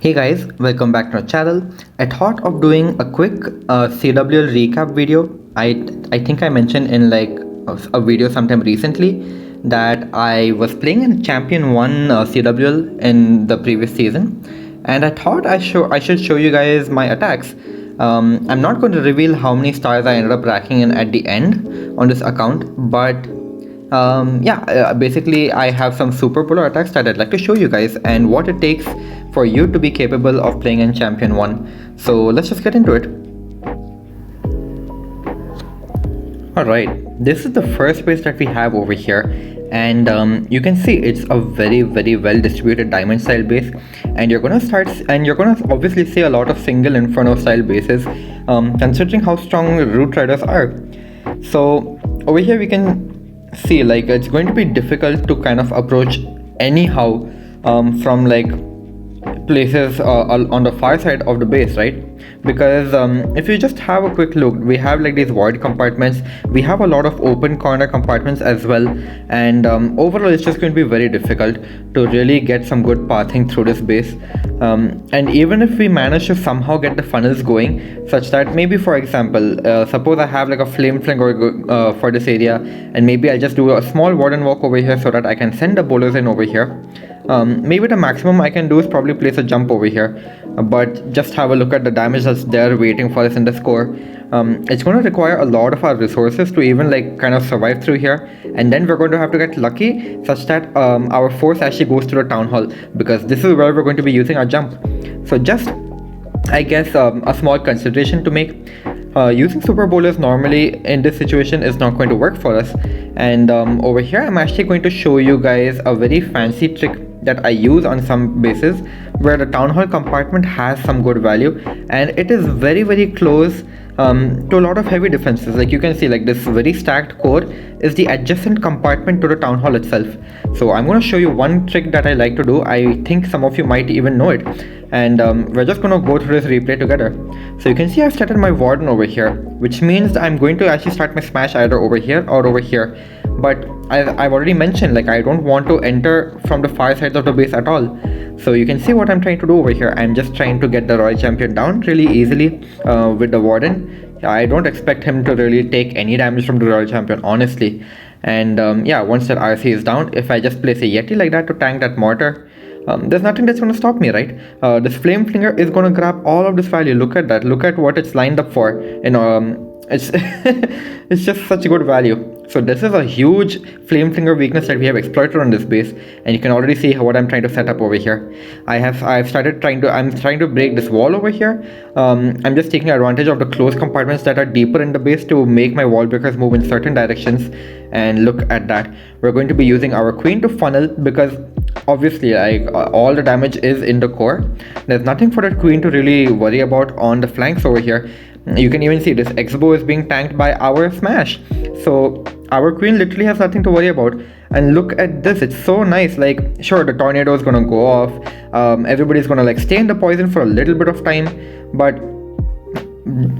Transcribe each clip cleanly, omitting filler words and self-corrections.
Hey guys, welcome back to our channel. I thought of doing a quick CWL recap video. I think I mentioned in like a video sometime recently that I was playing in Champion 1 CWL in the previous season, and I thought I should show you guys my attacks. I'm not going to reveal how many stars I ended up racking in at the end on this account, but basically I have some super polar attacks that I'd like to show you guys and what it takes for you to be capable of playing in Champion 1. So let's just get into it. Alright, this is the first base that we have over here, and you can see it's a very well distributed diamond style base, and you're gonna obviously see a lot of single inferno style bases, considering how strong root riders are. So over here we can see like it's going to be difficult to kind of approach anyhow from like places on the far side of the base, right? Because if you just have a quick look, we have like these void compartments, we have a lot of open corner compartments as well, and overall it's just going to be very difficult to really get some good pathing through this base. And even if we manage to somehow get the funnels going such that maybe, for example, suppose I have like a flame flinger for this area, and maybe I'll just do a small warden walk over here so that I can send the bowlers in over here. Maybe the maximum I can do is probably place a jump over here, but just have a look at the damage that's there waiting for us in the score. It's going to require a lot of our resources to even like kind of survive through here, and then we're going to have to get lucky such that our force actually goes to the town hall, because this is where we're going to be using our jump. So just, I guess, a small consideration to make. Using super bowlers normally in this situation is not going to work for us, and over here I'm actually going to show you guys a very fancy trick that I use on some bases where the town hall compartment has some good value, and it is very close to a lot of heavy defenses. Like you can see, like this very stacked core is the adjacent compartment to the town hall itself. So I'm going to show you one trick that I like to do. I think some of you might even know it, and we're just going to go through this replay together. So you can see I've started my warden over here, which means I'm going to actually start my smash either over here or over here. But I've already mentioned, like, I don't want to enter from the far sides of the base at all. So you can see what I'm trying to do over here. I'm just trying to get the royal champion down really easily with the warden. I don't expect him to really take any damage from the royal champion, honestly. And once that RC is down, if I just place a Yeti like that to tank that mortar, there's nothing that's going to stop me, right? This flame flinger is going to grab all of this value. Look at that. Look at what it's lined up for. It's it's just such good value. So this is a huge flame flinger weakness that we have exploited on this base, and you can already see what I'm trying to set up over here. I'm trying to break this wall over here. I'm just taking advantage of the closed compartments that are deeper in the base to make my wall breakers move in certain directions. And look at that. We're going to be using our queen to funnel, because obviously like all the damage is in the core. There's nothing for that queen to really worry about on the flanks over here. You can even see this X-bow is being tanked by our smash, so our queen literally has nothing to worry about. And look at this, it's so nice. Like, sure, the tornado is gonna go off, everybody's gonna like stay in the poison for a little bit of time, but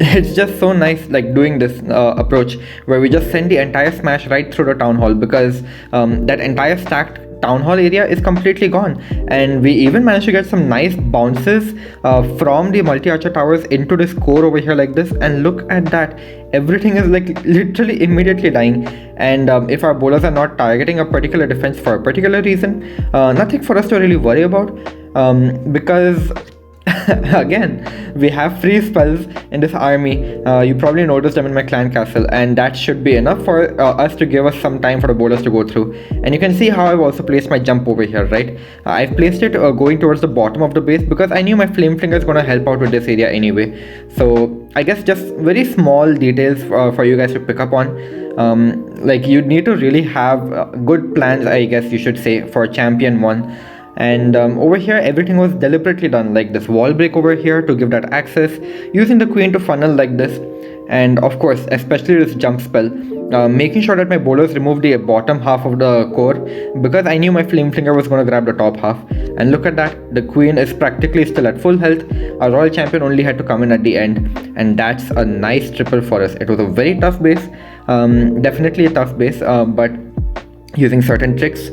it's just so nice like doing this approach where we just send the entire smash right through the town hall, because that entire stacked town hall area is completely gone, and we even managed to get some nice bounces from the multi-archer towers into this core over here like this. And look at that, everything is like literally immediately dying. And if our bowlers are not targeting a particular defense for a particular reason, nothing for us to really worry about, because again, we have free spells in this army. You probably noticed them in my clan castle, and that should be enough for us to give us some time for the bowlers to go through. And you can see how I've also placed my jump over here, right? I've placed it going towards the bottom of the base, because I knew my flame flinger is going to help out with this area anyway. So I guess just very small details for you guys to pick up on. Like, you need to really have good plans, I guess you should say, for Champion 1. And over here everything was deliberately done, like this wall break over here to give that access, using the queen to funnel like this, and of course especially this jump spell, making sure that my bowlers remove the bottom half of the core, because I knew my flame flinger was going to grab the top half. And look at that, the queen is practically still at full health. Our royal champion only had to come in at the end, and that's a nice triple for us. It was a very tough base, definitely a tough base, but using certain tricks,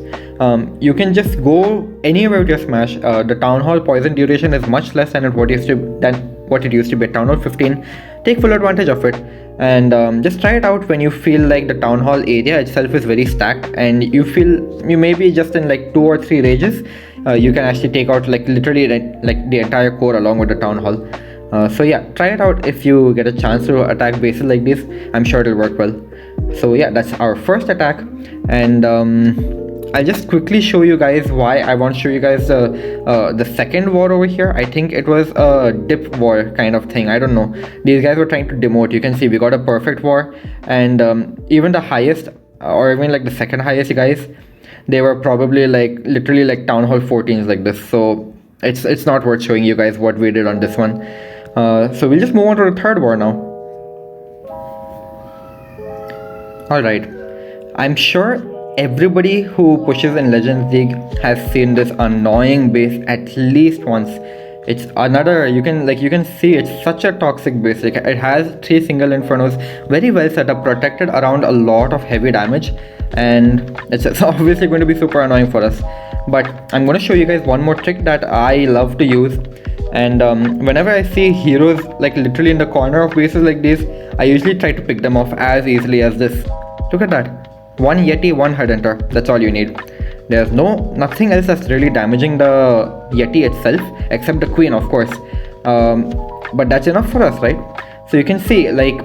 You can just go anywhere with your smash. The Town Hall poison duration is much less than what it used to be at Town Hall 15. Take full advantage of it, and just try it out when you feel like the Town Hall area itself is very stacked and you feel you may be just in like 2 or 3 rages. You can actually take out like literally like the entire core along with the Town Hall. So yeah, try it out if you get a chance to attack bases like this. I'm sure it'll work well. So yeah, that's our first attack, and I'll just quickly show you guys why I want to show you guys the second war over here. I think it was a dip war kind of thing. I don't know. These guys were trying to demote. You can see we got a perfect war, and even the highest, or even like the second highest guys, they were probably like literally like Town Hall 14s like this. So it's not worth showing you guys what we did on this one. So we'll just move on to the third war now. Alright, I'm sure everybody who pushes in Legends League has seen this annoying base at least once. It's another, you can see it's such a toxic base. Like, it has 3 single infernos, very well set up, protected around a lot of heavy damage, and it's obviously going to be super annoying for us. But I'm going to show you guys one more trick that I love to use, and whenever I see heroes like literally in the corner of bases like this, I usually try to pick them off as easily as this. Look at that. 1 Yeti, 1 head enter. That's all you need. There's nothing else that's really damaging the Yeti itself, except the queen, of course. But that's enough for us, right? So you can see, like,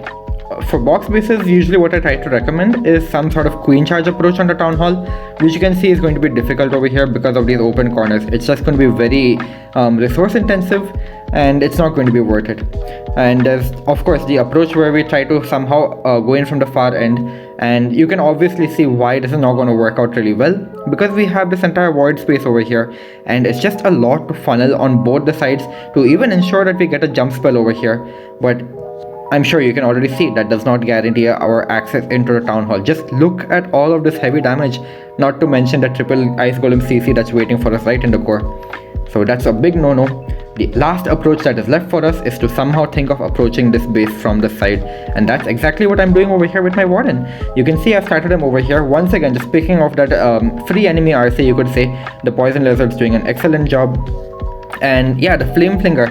for box bases, usually what I try to recommend is some sort of queen charge approach on the Town Hall, which you can see is going to be difficult over here because of these open corners. It's just going to be very resource intensive, and it's not going to be worth it. And there's of course the approach where we try to somehow go in from the far end, and you can obviously see why this is not going to work out really well, because we have this entire void space over here, and it's just a lot to funnel on both the sides to even ensure that we get a jump spell over here. But I'm sure you can already see that does not guarantee our access into the Town Hall. Just look at all of this heavy damage, not to mention the triple Ice Golem CC that's waiting for us right in the core. So that's a big no-no. The last approach that is left for us is to somehow think of approaching this base from the side, and that's exactly what I'm doing over here with my Warden. You can see I've started him over here. Once again, just picking off that free enemy RC, you could say. The Poison Lizard's doing an excellent job. And yeah, the Flame Flinger.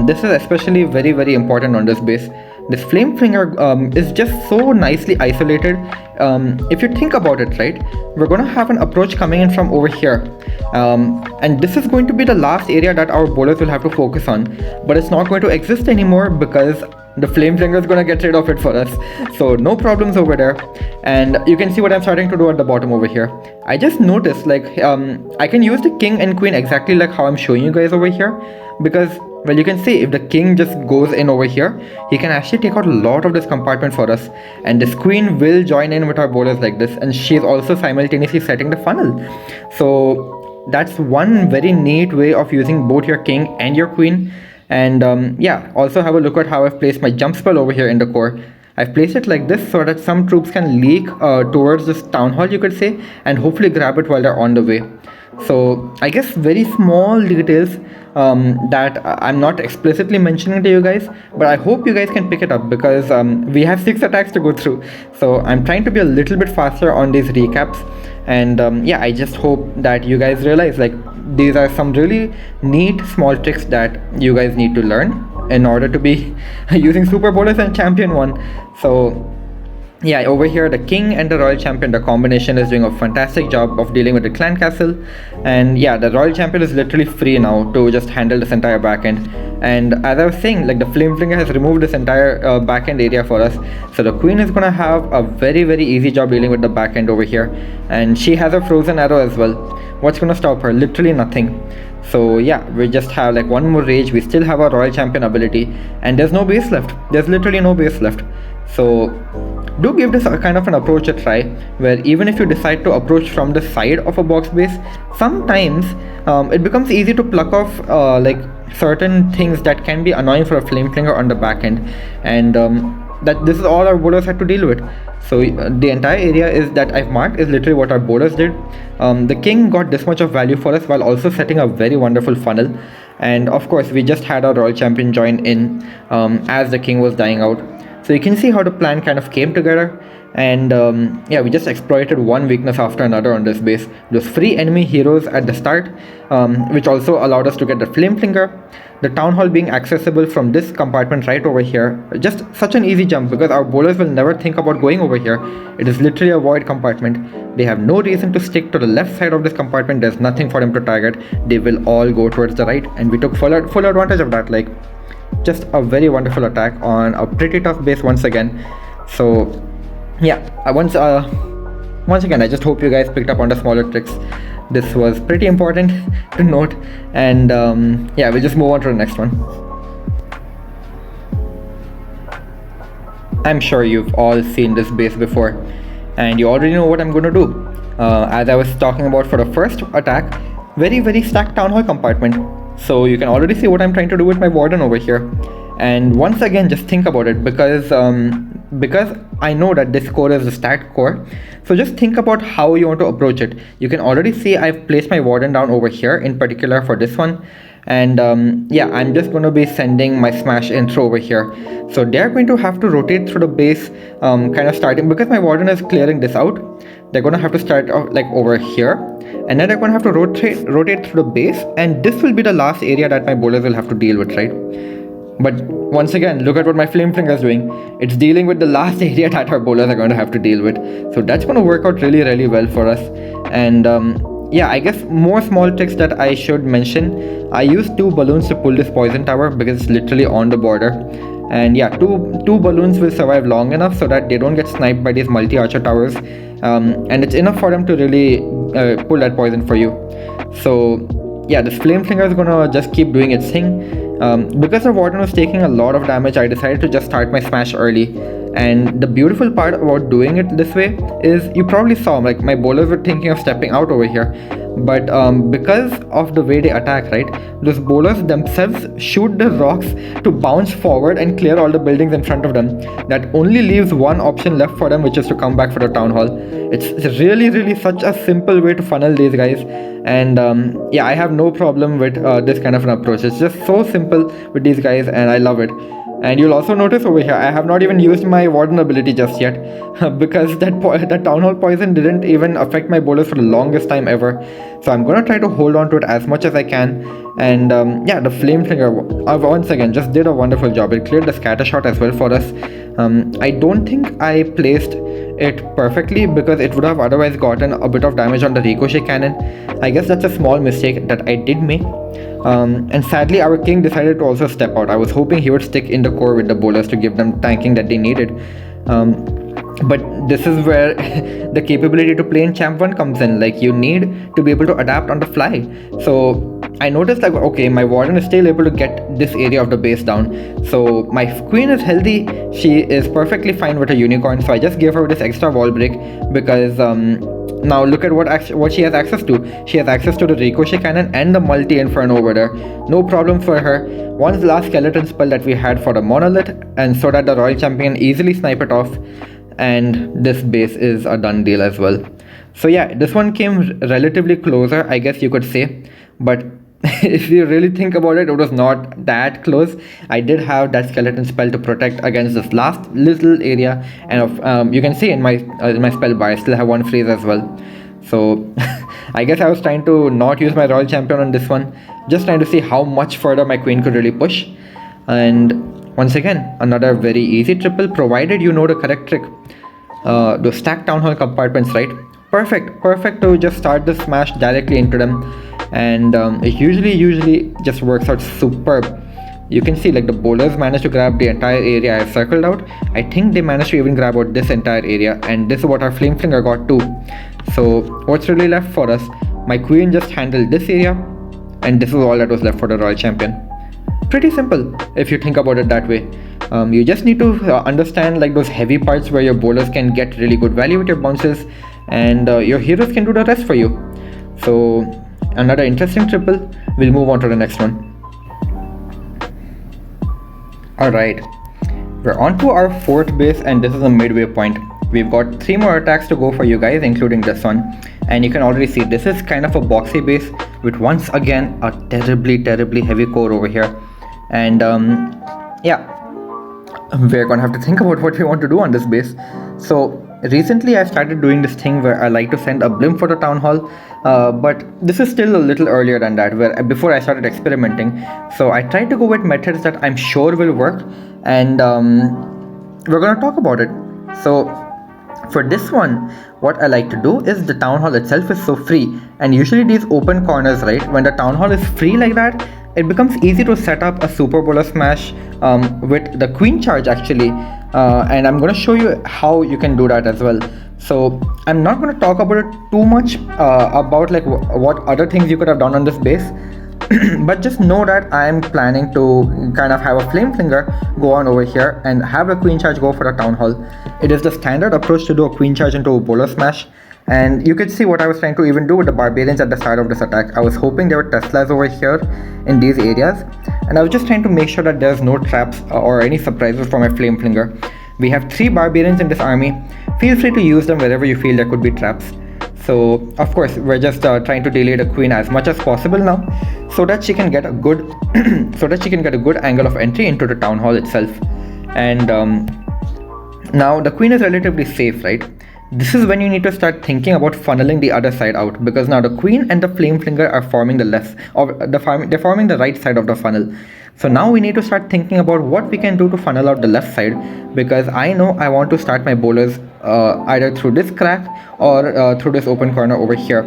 This is especially very, very important on this base. This Flame Flinger is just so nicely isolated. If you think about it, right, we're going to have an approach coming in from over here. And this is going to be the last area that our bowlers will have to focus on. But it's not going to exist anymore because the Flame Flinger is going to get rid of it for us. So no problems over there. And you can see what I'm starting to do at the bottom over here. I just noticed, like, I can use the king and queen exactly like how I'm showing you guys over here. Because, well, you can see if the king just goes in over here, he can actually take out a lot of this compartment for us. And this queen will join in with our bowlers like this. And she's also simultaneously setting the funnel. So that's one very neat way of using both your king and your queen. And yeah, also have a look at how I've placed my jump spell over here in the core. I've placed it like this so that some troops can leak towards this Town Hall, you could say, and hopefully grab it while they're on the way. So I guess very small details that I'm not explicitly mentioning to you guys, but I hope you guys can pick it up, because we have 6 attacks to go through. So I'm trying to be a little bit faster on these recaps, and yeah, I just hope that you guys realize, like, these are some really neat small tricks that you guys need to learn in order to be using Super Bowlers and Champion 1. So yeah, over here the king and the royal champion, the combination is doing a fantastic job of dealing with the clan castle. And yeah, the royal champion is literally free now to just handle this entire backend. And as I was saying, like, the Flame Flinger has removed this entire backend area for us. So the queen is gonna have a very, very easy job dealing with the backend over here. And she has a frozen arrow as well. What's gonna stop her? Literally nothing. So yeah, we just have like one more rage. We still have our royal champion ability, and there's no base left. There's literally no base left. So do give this a kind of an approach a try, where even if you decide to approach from the side of a box base, sometimes it becomes easy to pluck off like certain things that can be annoying for a Flame Flinger on the back end. And that this is all our bowlers had to deal with. So the entire area is that I've marked is literally what our bowlers did. The king got this much of value for us while also setting a very wonderful funnel. And of course we just had our royal champion join in as the king was dying out. So you can see how the plan kind of came together. And yeah, we just exploited one weakness after another on this base. Those free enemy heroes at the start, which also allowed us to get the flame flinger. The town hall being accessible from this compartment right over here, just such an easy jump because our bowlers will never think about going over here. It is literally a void compartment. They have no reason to stick to the left side of this compartment. There's nothing for them to target. They will all go towards the right, and we took full advantage of that. Like, just a very wonderful attack on a pretty tough base once again. So yeah, once again, I just hope you guys picked up on the smaller tricks. This was pretty important to note, and yeah, we'll just move on to the next one. I'm sure you've all seen this base before, and you already know what I'm going to do. As I was talking about for the first attack, very stacked town hall compartment. So you can already see what I'm trying to do with my warden over here. And once again, just think about it, because I know that this core is the stat core, so just think about how you want to approach it. You can already see I've placed my warden down over here, in particular for this one, and yeah, I'm just going to be sending my smash in through over here. So they're going to have to rotate through the base, kind of starting, because my warden is clearing this out. They're going to have to start like over here, and then they're going to have to rotate through the base, and this will be the last area that my bowlers will have to deal with, right? But once again, look at what my flame flinger is doing. It's dealing with the last area that our bowlers are going to have to deal with. So that's going to work out really well for us. And yeah, I guess more small tricks that I should mention. I used 2 balloons to pull this poison tower because it's literally on the border. And yeah, two balloons will survive long enough so that they don't get sniped by these multi-archer towers. And it's enough for them to really pull that poison for you. So yeah, this flame flinger is gonna just keep doing its thing. Because the warden was taking a lot of damage, I decided to just start my smash early. And the beautiful part about doing it this way is, you probably saw, like, my bowlers were thinking of stepping out over here, but because of the way they attack, right, those bowlers themselves shoot the rocks to bounce forward and clear all the buildings in front of them. That only leaves one option left for them, which is to come back for the town hall. It's really such a simple way to funnel these guys. And yeah, I have no problem with this kind of an approach. It's just so simple with these guys, and I love it. And you'll also notice over here, I have not even used my warden ability just yet, because that town hall poison didn't even affect my bowlers for the longest time ever. So I'm gonna try to hold on to it as much as I can. And yeah, the flame flinger once again just did a wonderful job. It cleared the scatter shot as well for us. I don't think I placed it perfectly, because it would have otherwise gotten a bit of damage on the ricochet cannon. I guess that's a small mistake that I did make. And sadly, our king decided to also step out. I was hoping he would stick in the core with the bowlers to give them tanking that they needed. But this is where the capability to play in Champ 1 comes in. Like, you need to be able to adapt on the fly. So I noticed, like, okay, my warden is still able to get this area of the base down. So my queen is healthy. She is perfectly fine with a unicorn. So I just gave her this extra wall break, because now look at what she has access to. She has access to the ricochet cannon and the multi inferno over there. No problem for her. One's last skeleton spell that we had for the monolith, and so that the royal champion easily snipe it off. And this base is a done deal as well. So yeah, this one came relatively closer, I guess you could say. But if you really think about it, it was not that close. I did have that skeleton spell to protect against this last little area, and you can see in my spell bar I still have one freeze as well. So I guess I was trying to not use my royal champion on this one, just trying to see how much further my queen could really push. And once again, another very easy triple, provided you know the correct trick. Those stacked town hall compartments, right? Perfect to just start the smash directly into them. And it usually just works out superb. You can see, like, the bowlers managed to grab the entire area I circled out. I think they managed to even grab out this entire area, and this is what our flame flinger got too. So what's really left for us? My queen just handled this area, and this is all that was left for the royal champion. Pretty simple if you think about it that way. You just need to understand, like, those heavy parts where your bowlers can get really good value with your bounces, and your heroes can do the rest for you. So another interesting triple. We'll move on to the next one. Alright, we're on to our 4th base, and this is a midway point. We've got 3 more attacks to go for you guys, including this one. And you can already see this is kind of a boxy base with, once again, a terribly heavy core over here. And yeah, we're gonna have to think about what we want to do on this base. So Recently I started doing this thing where I like to send a blimp for the town hall, but this is still a little earlier than that, where before I started experimenting. So I tried to go with methods that I'm sure will work, and we're gonna talk about it. So for this one, what I like to do is the town hall itself is so free, and usually these open corners, right, when the town hall is free like that, it becomes easy to set up a super bowler smash with the queen charge actually, and I'm going to show you how you can do that as well. So I'm not going to talk about it too much about like what other things you could have done on this base. But just know that I am planning to kind of have a flame flinger go on over here and have a queen charge go for the town hall. It is the standard approach to do a queen charge into a bowler smash, and you could see what I was trying to even do with the barbarians at the start of this attack. I was hoping there were Teslas over here in these areas, and I was just trying to make sure that there's no traps or any surprises for my flame flinger. We have 3 barbarians in this army. Feel free to use them wherever you feel there could be traps. So of course we're just trying to delay the queen as much as possible now, so that she can get a good angle of entry into the town hall itself. And now the queen is relatively safe, right? This is when you need to start thinking about funneling the other side out, because now the queen and the flame flinger are forming the left, or they're forming the right side of the funnel. So now we need to start thinking about what we can do to funnel out the left side, because I know I want to start my bowlers either through this crack or through this open corner over here.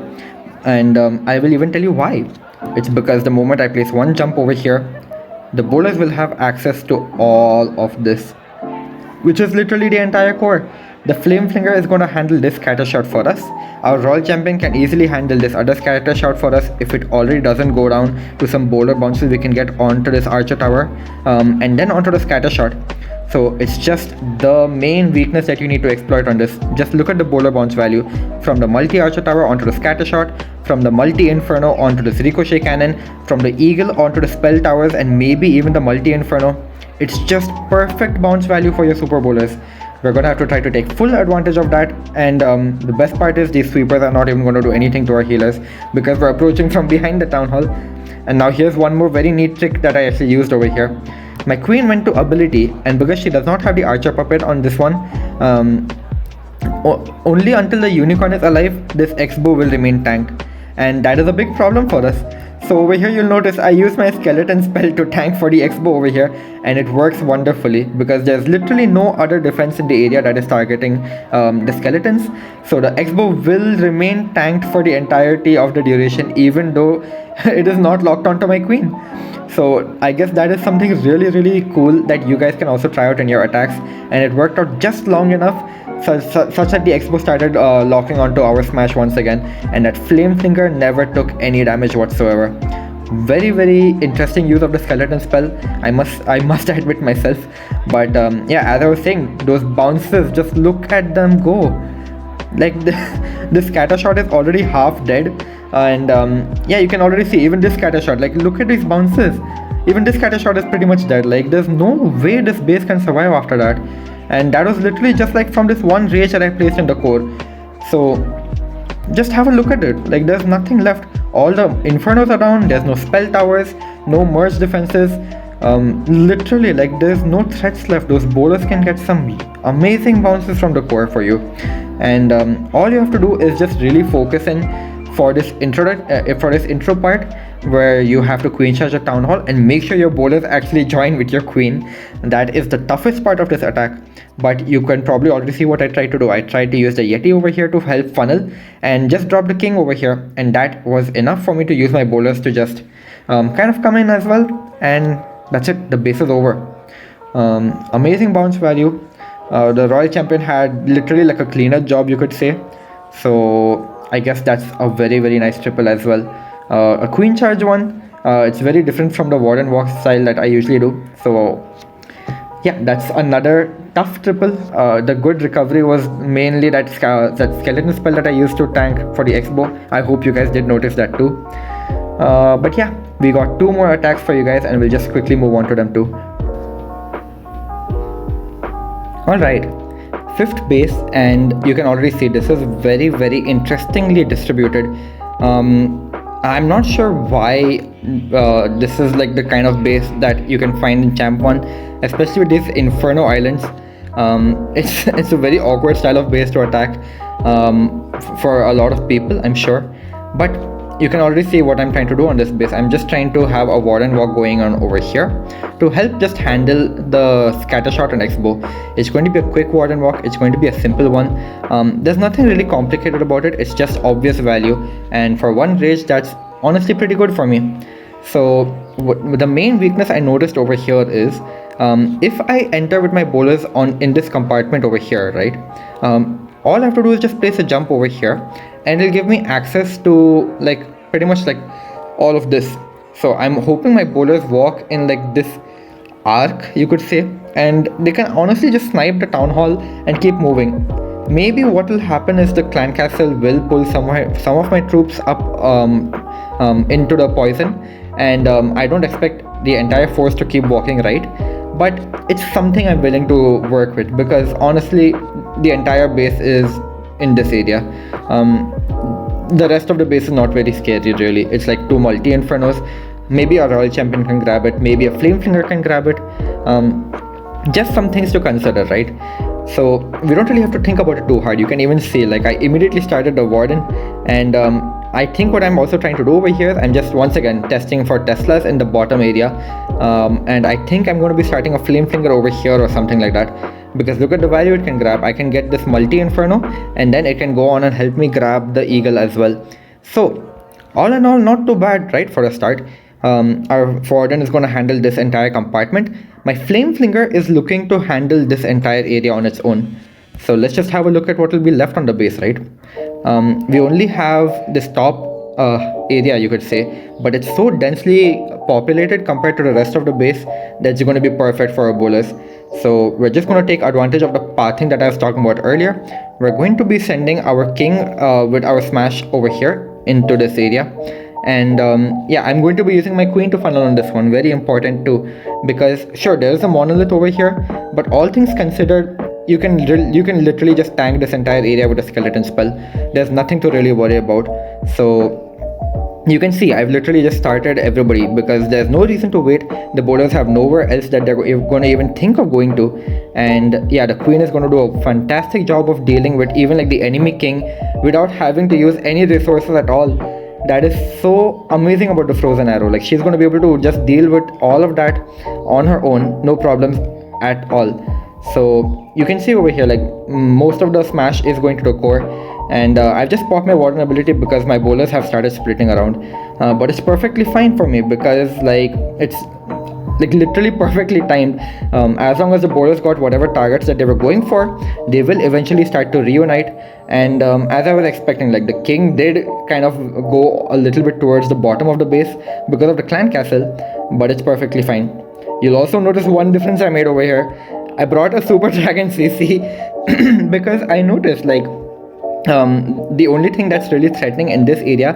And I will even tell you why. It's because the moment I place one jump over here, the bowlers will have access to all of this, which is literally the entire core. The flame flinger is going to handle this scatter shot for us. Our royal champion can easily handle this other scatter shot for us. If it already doesn't go down to some bowler bounces, we can get onto this archer tower and then onto the scatter shot. So it's just the main weakness that you need to exploit on this. Just look at the bowler bounce value from the multi archer tower onto the scatter shot, from the multi inferno onto this ricochet cannon, from the eagle onto the spell towers, and maybe even the multi inferno. It's just perfect bounce value for your super bowlers. We're gonna have to try to take full advantage of that, and the best part is these sweepers are not even going to do anything to our healers because we're approaching from behind the town hall. And now here's one more very neat trick that I actually used over here. My queen went to ability, and because she does not have the archer puppet on this one, only until the unicorn is alive, this X-bow will remain tanked, and that is a big problem for us. So over here you'll notice I use my skeleton spell to tank for the X-bow over here, and it works wonderfully because there's literally no other defense in the area that is targeting the skeletons. So the X-bow will remain tanked for the entirety of the duration, even though it is not locked onto my queen. So I guess that is something really cool that you guys can also try out in your attacks, and it worked out just long enough such that the X-bow started locking onto our smash once again, and that flame flinger never took any damage whatsoever. Very interesting use of the skeleton spell, I must admit myself. But yeah, as I was saying, those bounces, just look at them go. Like the scatter shot is already half dead, and yeah, you can already see even this scatter shot, like look at these bounces. Even this scatter shot is pretty much dead. Like there's no way this base can survive after that. And that was literally just like from this one rage that I placed in the core. So just have a look at it. Like there's nothing left. All the infernos are down. There's no spell towers, no merge defenses. Literally, like there's no threats left. Those bowlers can get some amazing bounces from the core for you. And all you have to do is just really focus in for this intro part, where you have to queen charge a town hall and make sure your bowlers actually join with your queen. That is the toughest part of this attack, but you can probably already see what I tried to do. I tried to use the Yeti over here to help funnel and just drop the king over here, and that was enough for me to use my bowlers to just kind of come in as well, and that's it. The base is over. Amazing bounce value. The royal champion had literally like a cleaner job, you could say. So I guess that's a very nice triple as well. A queen charge one, it's very different from the warden walk style that I usually do. So yeah, that's another tough triple. The good recovery was mainly that skeleton spell that I used to tank for the X-bow. I hope you guys did notice that too. But yeah, we got 2 more attacks for you guys, and we'll just quickly move on to them too. Alright, 5th base, and you can already see this is very interestingly distributed. I'm not sure why this is like the kind of base that you can find in Champ 1, especially with these Inferno Islands. It's a very awkward style of base to attack for a lot of people, I'm sure. But you can already see what I'm trying to do on this base. I'm just trying to have a warden walk going on over here to help just handle the scatter shot and X-bow. It's going to be a quick warden walk. It's going to be a simple one. There's nothing really complicated about it. It's just obvious value, and for one rage, that's honestly pretty good for me. So the main weakness I noticed over here is if I enter with my bowlers in this compartment over here, right? All I have to do is just place a jump over here, and it'll give me access to like pretty much like all of this. So I'm hoping my bowlers walk in like this arc, you could say, and they can honestly just snipe the town hall and keep moving. Maybe what will happen is the clan castle will pull some of my troops up into the poison, and I don't expect the entire force to keep walking right, but it's something I'm willing to work with, because honestly the entire base is in this area. The rest of the base is not very scary really. It's like 2 multi-infernos, maybe a royal champion can grab it, maybe a flame finger can grab it. Just some things to consider, right? So we don't really have to think about it too hard. You can even see like I immediately started the warden, and I think what I'm also trying to do over here is I'm just once again testing for Teslas in the bottom area, and I think I'm going to be starting a flame finger over here or something like that, because look at the value it can grab. I can get this multi-inferno, and then it can go on and help me grab the eagle as well. So all in all, not too bad, right, for a start. Our warden is going to handle this entire compartment. My flame flinger is looking to handle this entire area on its own. So let's just have a look at what will be left on the base, right? We only have this top area, you could say, but it's so densely populated compared to the rest of the base that's going to be perfect for our bowlers. So we're just going to take advantage of the pathing that I was talking about earlier. We're going to be sending our king with our smash over here into this area, and yeah, I'm going to be using my queen to funnel on this one. Very important too, because sure, there is a monolith over here, but all things considered, you can literally just tank this entire area with a skeleton spell. There's nothing to really worry about. So you can see I've literally just started everybody, because there's no reason to wait. The bowlers have nowhere else that they're going to even think of going to, and yeah, the queen is going to do a fantastic job of dealing with even like the enemy king without having to use any resources at all. That is so amazing about the frozen arrow. Like, she's going to be able to just deal with all of that on her own, no problems at all. So you can see over here, like, most of the smash is going to the core, and I've just popped my warden ability because my bowlers have started splitting around, but it's perfectly fine for me, because like it's like literally perfectly timed. As long as the bowlers got whatever targets that they were going for, they will eventually start to reunite. And as I was expecting, like, the king did kind of go a little bit towards the bottom of the base because of the clan castle, but it's perfectly fine. You'll also notice one difference I made over here. I brought a super dragon CC because I noticed, like, the only thing that's really threatening in this area,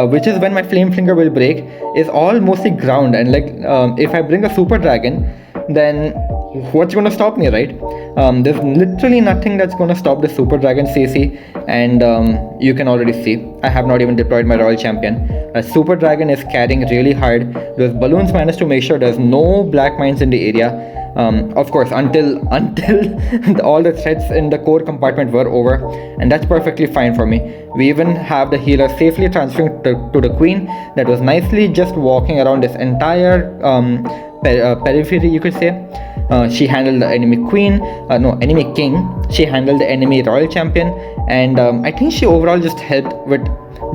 which is when my flame finger will break, is all mostly ground. And like, if I bring a super dragon, then what's going to stop me, right? There's literally nothing that's going to stop the super dragon CC. And you can already see I have not even deployed my royal champion. A super dragon is carrying really hard. Those balloons managed to make sure there's no black mines in the area. Of course, until all the threats in the core compartment were over, and that's perfectly fine for me. We even have the healer safely transferring to the queen that was nicely just walking around this entire periphery, you could say. She handled the enemy queen, enemy king. She handled the enemy royal champion, and I think she overall just helped with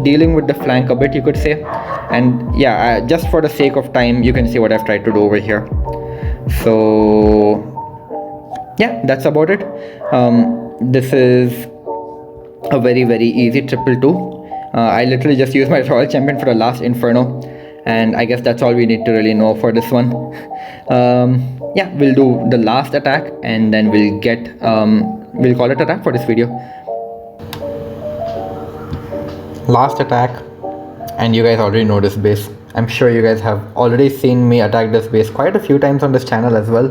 dealing with the flank a bit, you could say. And yeah, just for the sake of time, you can see what I've tried to do over here. So yeah, that's about it. This is a very easy 222. I literally just used my royal champion for the last inferno, and I guess that's all we need to really know for this one. Yeah, we'll do the last attack, and then we'll call it a wrap for this video. Last attack, and you guys already know this base. I'm sure you guys have already seen me attack this base quite a few times on this channel as well,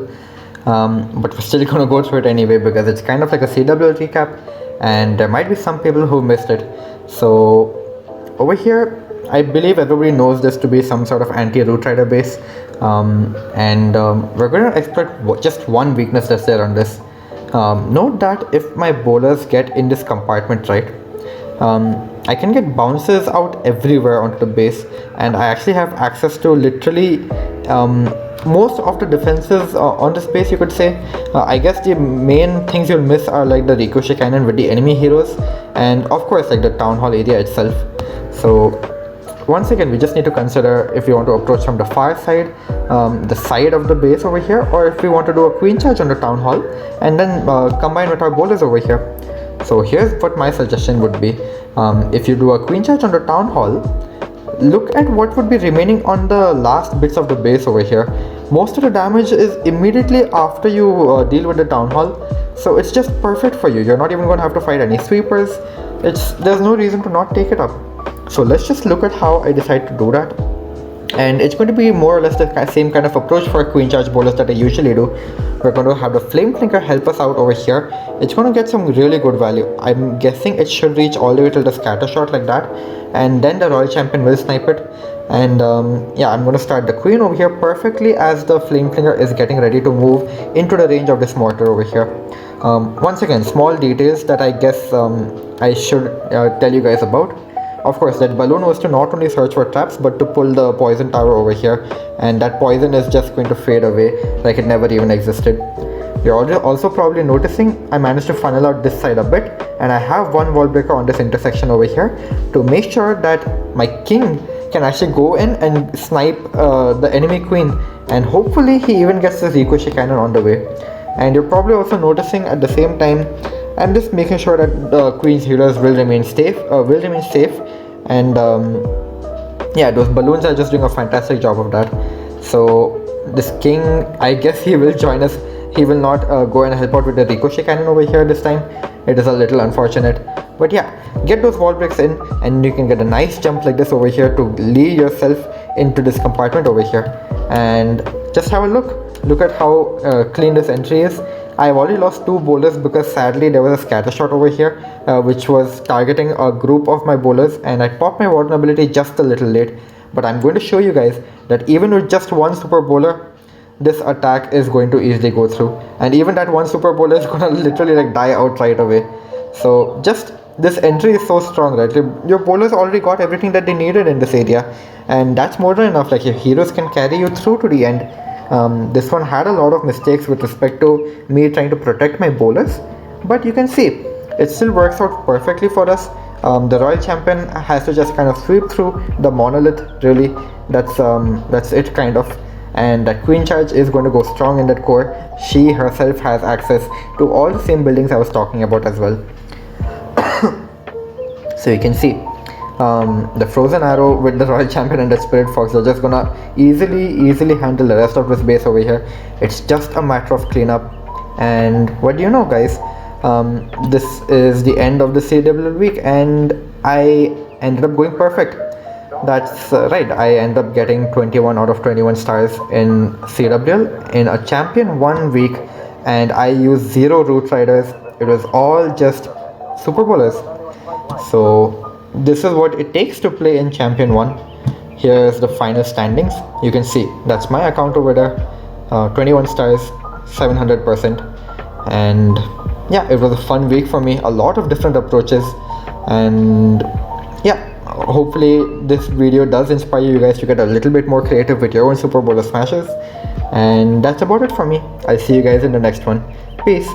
but we're still gonna go through it anyway because it's kind of like a CWL recap, and there might be some people who missed it. So over here, I believe everybody knows this to be some sort of anti-root rider base, and we're gonna exploit just one weakness that's there on this. Note that if my bowlers get in this compartment, right, I can get bounces out everywhere onto the base, and I actually have access to literally most of the defenses on this base, you could say. I guess the main things you'll miss are like the ricochet cannon with the enemy heroes, and of course like the town hall area itself. So once again, we just need to consider if we want to approach from the far side, the side of the base over here, or if we want to do a queen charge on the town hall and then combine with our bowlers over here. So here's what my suggestion would be. If you do a queen charge on the town hall, look at what would be remaining on the last bits of the base over here. Most of the damage is immediately after you deal with the town hall, so it's just perfect for you. You're not even going to have to fight any sweepers. There's no reason to not take it up. So let's just look at how I decide to do that, and it's going to be more or less the same kind of approach for queen charge bowlers that I usually do. We're going to have the flame flinker help us out over here. It's going to get some really good value. I'm guessing it should reach all the way till the scatter shot like that, and then the royal champion will snipe it. And yeah, I'm going to start the queen over here perfectly as the flame flinger is getting ready to move into the range of this mortar over here. Once again, small details that I guess I should tell you guys about. Of course, that balloon was to not only search for traps but to pull the poison tower over here, and that poison is just going to fade away like it never even existed. You're also probably noticing I managed to funnel out this side a bit, and I have one wall breaker on this intersection over here to make sure that my king can actually go in and snipe the enemy queen, and hopefully he even gets this ricochet cannon on the way. And you're probably also noticing at the same time I'm just making sure that the queen's healers will remain safe, and yeah, those balloons are just doing a fantastic job of that. So this king, I guess he will join us. He will not go and help out with the ricochet cannon over here this time. It is a little unfortunate, but yeah, get those wall breaks in and you can get a nice jump like this over here to lead yourself into this compartment over here. And just have a look at how clean this entry is. I've already lost 2 bowlers because sadly there was a scatter shot over here which was targeting a group of my bowlers, and I popped my warden ability just a little late. But I'm going to show you guys that even with just 1 super bowler, this attack is going to easily go through, and even that 1 super bowler is gonna literally like die out right away. So just this entry is so strong, right? Your bowlers already got everything that they needed in this area, and that's more than enough. Like your heroes can carry you through to the end. This one had a lot of mistakes with respect to me trying to protect my bowlers, but you can see it still works out perfectly for us. The royal champion has to just kind of sweep through the monolith, really. That's it kind of. And that queen charge is going to go strong in that core. She herself has access to all the same buildings I was talking about as well. So you can see the frozen arrow with the royal champion and the spirit fox are just gonna easily handle the rest of this base over here. It's just a matter of cleanup. And what do you know, guys, this is the end of the CWL week and I ended up going perfect. That's right, I end up getting 21 out of 21 stars in CWL in a champion 1 week, and I used 0 root riders. It was all just super bowlers. So this is what it takes to play in champion 1. Here's the final standings. You can see that's my account over there. 21 stars, 700%, and yeah, it was a fun week for me. A lot of different approaches, and yeah, hopefully this video does inspire you guys to get a little bit more creative with your own super bowler smashes. And that's about it for me. I'll see you guys in the next one. Peace.